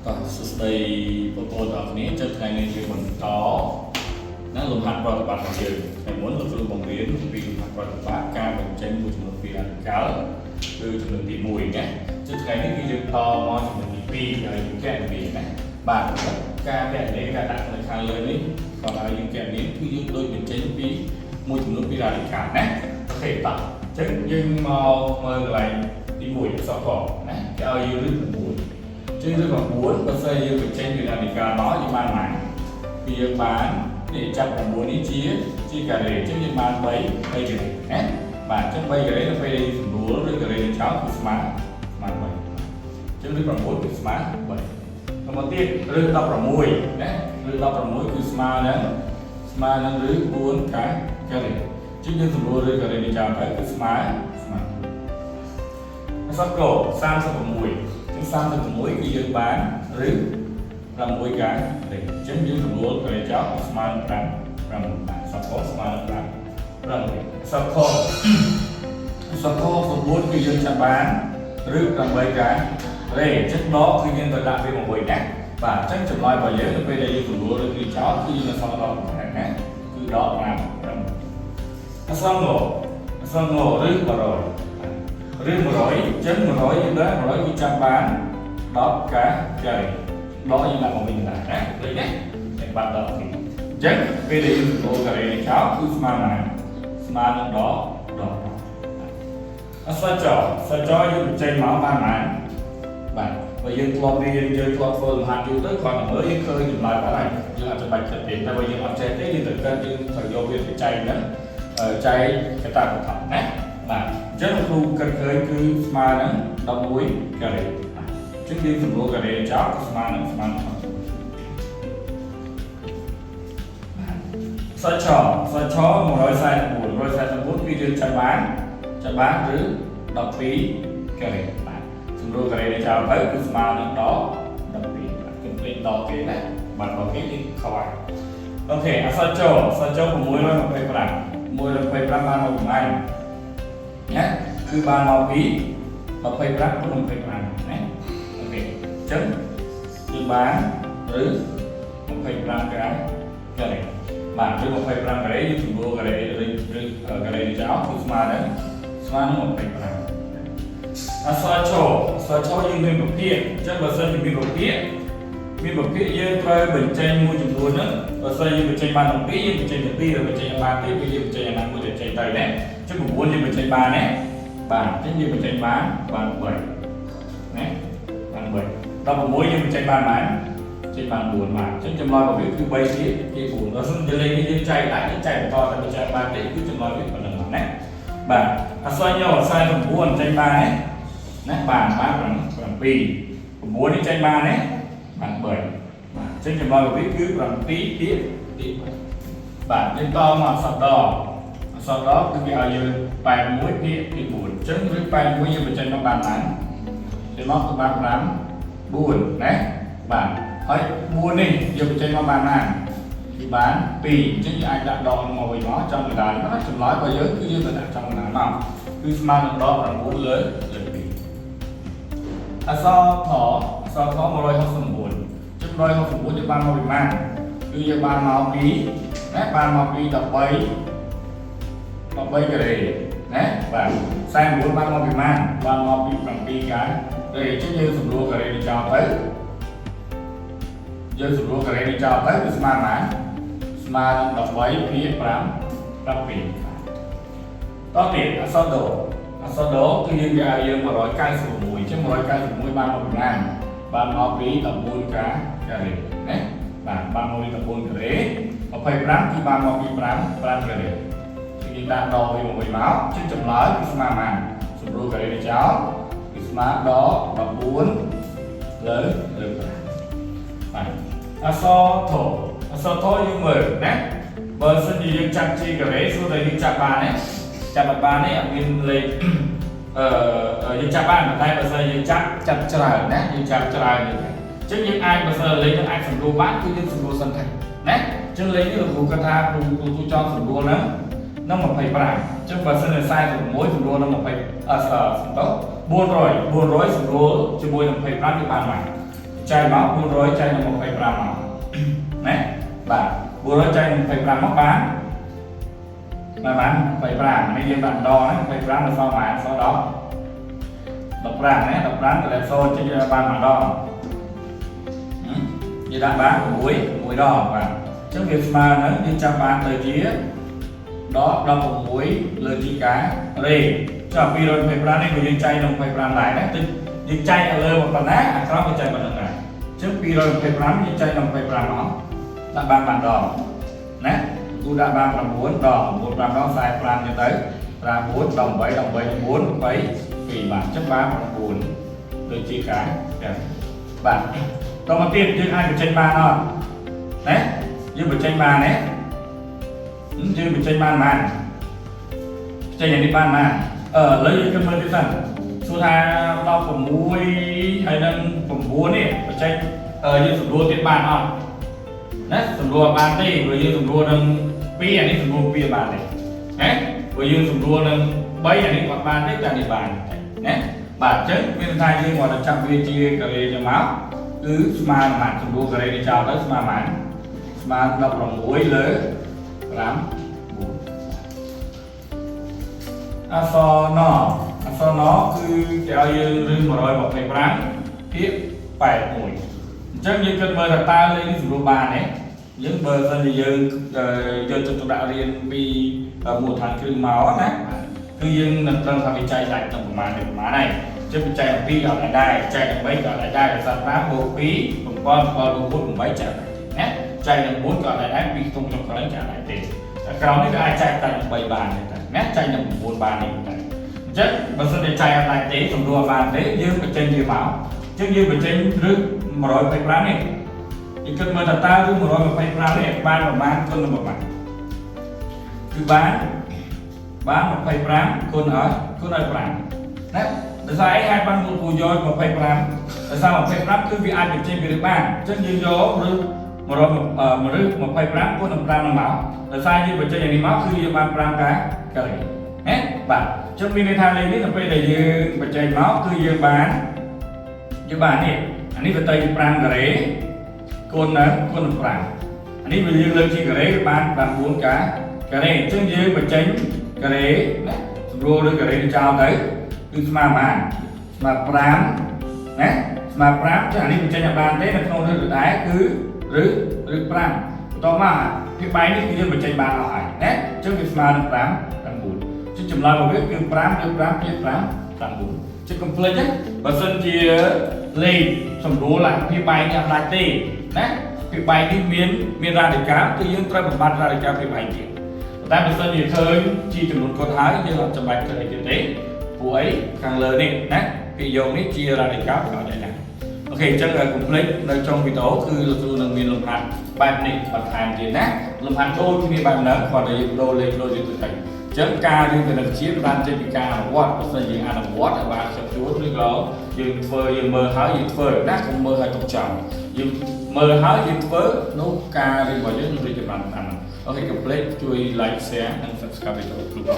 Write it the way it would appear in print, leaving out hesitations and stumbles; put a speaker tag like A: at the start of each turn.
A: តោះសួស្តីបងប្អូនទាំងអស់គ្នាចុះថ្ងៃនេះយើងបន្តណាលំហាត់ប្រតិបត្តិយើងថ្ងៃមុនលោកគ្រូបង្រៀនពីលំហាត់ប្រតិបត្តិការបញ្ចេញមួយចំនួនពីរ៉ាឌីកាល់គឺចំនួនទី1ណាចុះថ្ងៃនេះគឺយើងតមកចំនួនទី2ហើយយើងកែវាណាបាទការកែវាការដាក់នៅខាងលើនេះក៏ឲ្យយើងកែវាគឺយើងដូចបញ្ចេញពីមួយចំនួនពីរ៉ាឌីកាល់ណាអូខេតោះអញ្ចឹងយើងមកមើលកន្លែងទី1អក្សរកណាគេឲ្យយើងលើក9ជាងឬក៏4បើសិនយើងបញ្ចេញពីរ៉ាឌីកាល់មកយើងបានប៉ុន្មានគឺយើងបាននេះចាប់9នេះជាការ៉េចឹងយើងបាន3ការ៉េណាបាទចឹង3ការ៉េទៅពេលសម្រួលឬការ៉េចោលគឺស្មើ3ចឹងឬ9គឺស្មើ3ទៅមកទៀតឬ16ណាឬ16គឺស្មើនឹងឬ4ការ៉េចឹងយើងសម្រួលឬការ៉េចោលទៅគឺស្មើអក្សរក36គឺយើងបានឬ6ការ៉េអញ្ចឹងយើងសម្រួលការ៉េចោលស្មើនឹង5បាទសកលស្មើនឹង5សកល9គឺយើងចាប់បានឬ8ការ៉េអញ្ចឹងដកគឺយើងទៅដាក់វា6ណាបាទអញ្ចឹងចម្លើយរបស់យើងទៅពេលដែលយើងសម្រួលឬគឺចោលគឺយើងសល់ដល់5ណាគឺដក5អក្សរងឬ100ឬ100អញ្ចឹង100យើងដែរ100គឺចាប់បាន10ការ៉េដកយើងដាក់មកវិញដែរណាឃើញទេតែបាត់ដកទៀតអញ្ចឹងពេលដែលយើងសម្រួលការ៉េចោលគឺស្មើនឹងដកអក្សរចយើងបញ្ចេញមកបានប៉ុន្មានបាទបើយើងធ្លាប់រៀនយើងធ្លាប់ធ្វើលំហាត់យូរទៅគ្រាន់តែមើលយើងឃើញចម្លើយបាត់ហើយយើងអត់ចាំបាច់គិតទេតែបើយើងអត់ចេះទេយើងត្រូវគិតយើងត្រូវយកវាទៅចែកហ្នឹងចែកកតាបឋមណាបាទអញ្ចឹងគ្រូគិតឃើញគឺស្មើនឹង11ការ៉េចឹងយើងសម្រួលការ៉េចោលស្មើនឹងសាច់ឆ144គឺយើងចាប់បានឬ12ការ៉េបាទសម្រួលការ៉េចោលទៅគឺស្មើនឹងដល់12បាទខ្ញុំលេខដល់គេណាបាទដល់គេនេះខោអូខេអក្សរច625បានមកប៉ុន្មានណាគឺបានមកពី25គុណ25ណាអូខេអញ្ចឹងយើងបានឬ25ការ៉េបាទឬ25ការ៉េយើងសម្រួលការ៉េឬការ៉េចោលគឺស្មើនឹង25អក្សរឆយើងមានប្រភេទអញ្ចឹងបើសិនជាមានប្រភេទយើងត្រូវបញ្ចេញមួយចំនួនហ្នឹងបើសិនយើងបញ្ចេញបាន12យើងបញ្ចេញ12ឬបញ្ចេញបានទេគឺយើងបញ្ចេញអាណាមួយទៅចេញទៅណាអញ្ចឹង9យើងបញ្ចេញបានណាបាទអញ្ចឹងយើងបញ្ចេញបាន3ណាបាន3 16យើងបញ្ចេញបានចេញបាន4បាទអញ្ចឹងចម្លើយរបស់វាគឺ3ជា4ដល់សិនជាលេខនេះយើងចែកដាក់យើងចែកបន្តតែបញ្ចេញបានទេគឺចម្លើយវាប៉ុណ្្នឹងណាបាទអក្សរញ49ចេញបានណាបាន7 9នេះចេញបានណាបាន3បាទអញ្ចឹងចម្លើយរបស់វាគឺ7ទីបាទយើងតមកអក្សរដគឺវាឲ្យយើង81ទី4អញ្ចឹងឬ81យើងបញ្ចេញមកបានបានទៅមកគឺបាន4ណាបាទហើយ4នេះយើងបញ្ចេញមកបានណាគឺបាន2អញ្ចឹងយើងអាចដាក់ដកមកវិញមកចំកណ្ដាលណាចម្លើយរបស់យើងគឺយើងទៅដាក់ចំកណ្ដាលមកគឺស្មើនឹងដក9លើ2អក្សរថ169ចុះ169យើងបានមកពីប៉ុន្មានគឺយើងបានមកពីណាបានមកពី13ការ៉េណាបាទ49បានមកពីប៉ុន្មានបានមកពី7ការ៉េអញ្ចឹងយើងសម្រួលការ៉េនេះចោលទៅគឺស្មើនឹង13ភាគ5 7តទៀតអក្សរដូគឺយើងវាឲ្យយើង196អញ្ចឹង196បានមកពីប៉ុន្មានបានមកពី14ការ៉េណាបាទបានមកពី14ការ៉េ25គឺបានមកពី5ការ៉េគឺយើងដាក់ដកវាមកវិញមកអញ្ចឹងចម្លើយគឺស្មើបានសម្រួលការ៉េនេះចោលគឺស្មើដល់14លើ5បាទអក្សរធយើងមើលណាបើសិនជាយើងចាប់ជាការ៉េសួរតែយើងចាប់បានទេចាប់បានទេអត់មានលេខយើងចាប់បានតែបើសិនយើងចាប់ច្រើនណាយើងចាប់ច្រើននេះអញ្ចឹងយើងអាចបើសិនលេខនឹងអាចសម្រួលបានគឺយើងសម្រួលសិនទៅណាអញ្ចឹងលេខនេះលោកគ្រូគាត់ថាគ្រូចង់សម្រួលហ្នឹង25អញ្ចឹងបើសិនជា46សម្រួលនឹង20400សម្រួលជាមួយនឹង25គឺបានបានអញ្ chạy máu buồn rồi chạy là 1,5 máu nè bạn buồn rồi chạy 1,5 máu bán mà bán 1,5 mấy viên bạn đo đấy 1,5 là sao mà sau đó đọc ràng là so cho bạn mà đo như đã bán của muối đo và trước việc mà nó đi chăm bạn tới chia đó đo một muối lời chi cá rê cho vì rồi 1,5 này của dương chay đồng 1,5 lại đấy dương chay ở lơ một phần á đó cái chay bằng này trước vì rồi 1,5 dương chay đồng 1,5 đó đã bạn đo nè tôi đã ban là 4 đo 1 gram đó sai plan như tới ra 4 đồng 7 4 mấy vì bản chất 3 là 4 lời chi cái bạn đầu tiên chứ ai bị tranh ba thôi đấy như bị tranh ba đấy như bị tranh ban màn tranh này đi ban màn lấy những cái mơ cái phần số tha đo của mũi hay nâng của búa này bị tranh như sủng đua tiền bàn không đấy sủng đua bàn đi rồi như sủng đua nâng pi này sủng đua pi bàn này đấy rồi như sủng đua nâng bay này hoặc bàn đấy là đi bàn đấy bản chất viên thai như gọi là trăm viên chia cái cho máu cứ mà màn sủng đua cái đi chào tới mà màn mà đọc lòng mũi lớn lắm so nó cứ kéo như rừng mà rồi một ngày bán tiếp 7 mũi chắc như cơn mơ là ta lên sủng đua bàn đấy những bờ dân thì dân cho chúng ta riêng vì một tháng cứ máu đấy cứ dân nằm trong thằng bị chạy lại trong của má này chứ bị chạy ở pi ở lại đây chạy ở mấy ở lại đây là sản pháp bộ phí một con đồ bốn mấy chạy lại chạy được 4 ở lại đấy vì không trong cái trả lại tiền cáo này ai chạy tại 7 bàn này chạy được 4 bàn này chắc bờ dân để chạy lại tế trong đua bàn tế như ở trên gì máu chứ như ở trên rước mà rồi phải bán này thì cơn mơ ta cứ rồi mà phải này bán một bán cơn là một bán cứ bán một phải cơn ở bán đấy tại sao ấy hai bán một cùi dôi một phải tại sao một phải cứ vì ăn được trên việc bán chứ như gió mà rồi mà rước một phải cơn làm máu tại sao như vậy chơi này máu cứ như bán cái này bạn trong khi này tham này biết là bây giờ như vật chơi máu cứ như bán này anh ấy phải tay bán cái đấy con prang anh ấy bây giờ lên chỉ cái đấy bán 4 cái này trước dưới mà tránh cái đấy rồi đưa cái đấy đi chào tới cứ mà prang nè mà prang chứ anh ấy mình tranh nhà bàn đấy là không được đáy cứ rứ prang to mà cái bài này cứ mình tranh bàn hỏi nè trước khi mà prang 4 chứ chùm lại một biết cứ prang 4 chứ complete nhé và sân chia lên sầm đố lại cái bài nhà lại tê đấy cái bài đi miền ra để cá tự nhiên trai một bàn ra để cá cái bài kia ta được sân gì thôi chi từ một con thái như là trong bài thời kinh tế của ấy càng lớn đi đấy cái dòng ấy chia ra để cá vào đây này ok chắc là complete nơi trong video cứ là tôi là miền lồng hạt bài này bật hàng gì nè lồng hạt thôi khi bài nở còn để lô lên lô gì tự thành chấm ca đi từ lần chiếc ban trên ca là what có gì gì ăn là what là bạn sẽ chúa với đó dừng phơi dừng mơ háo dừng phơi nát không mơ hay không chồng dừng mơ háo dừng phơi nấu ca đi vào những người chụp bàn ok complete chui like share and subscribe cho